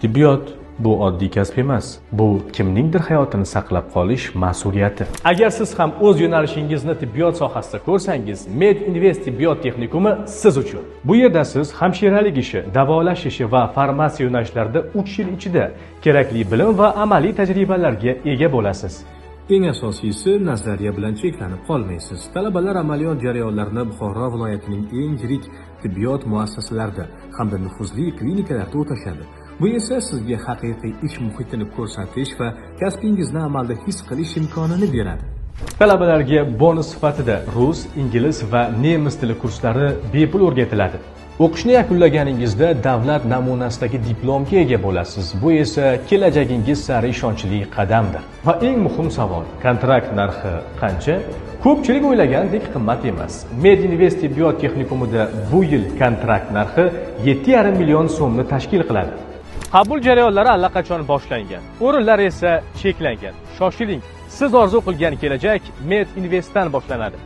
Tibbiyot bu oddiy kasb emas. Bu kimningdir hayotini saqlab qolish mas'uliyati. Agar siz ham o'z yo'nalishingizni tibbiyot sohasida ko'rsangiz, Medinvest tibbiyot texnikumi siz uchun. Bu yerda siz hamshiralik ishi, davolash ishi va farmatsiya yo'nalishlarida 3 yil ichida kerakli bilim va amaliy tajribalarga ega bo'lasiz. Eng asosiysi, nazariya bilan cheklanib qolmaysiz. Talabalar amaliyot jarayonlarini Buxoro viloyatining eng yirik tibbiyot muassasalarida hamda nufuzli klinikalarda o'tashadi. Bu esa sizga haqiqiy ish muhitini ko'rsatish va kasbingizni amalda his qilish imkonini beradi. Talabalarga bonus sifatida rus, ingliz va nemis tili kurslari bepul o'rgatiladi. O'qishni yakunlaganingizda davlat namunasidagi diplomga ega bo'lasiz. Bu esa kelajagingiz sari ishonchli qadamdir. Va eng muhim savol, kontrakt narxi qancha? Ko'pchilik o'ylagandek qimmat emas. Medinvest tibbiyot texnikumida bu yil kontrakt narxi 7,5 million so'mni tashkil qiladi. Qabul jarayonlari allaqachon boshlangan. O'rinlar esa cheklangan. Shoshiling. Siz orzu qilgan kelajak Medinvestdan boshlanadi.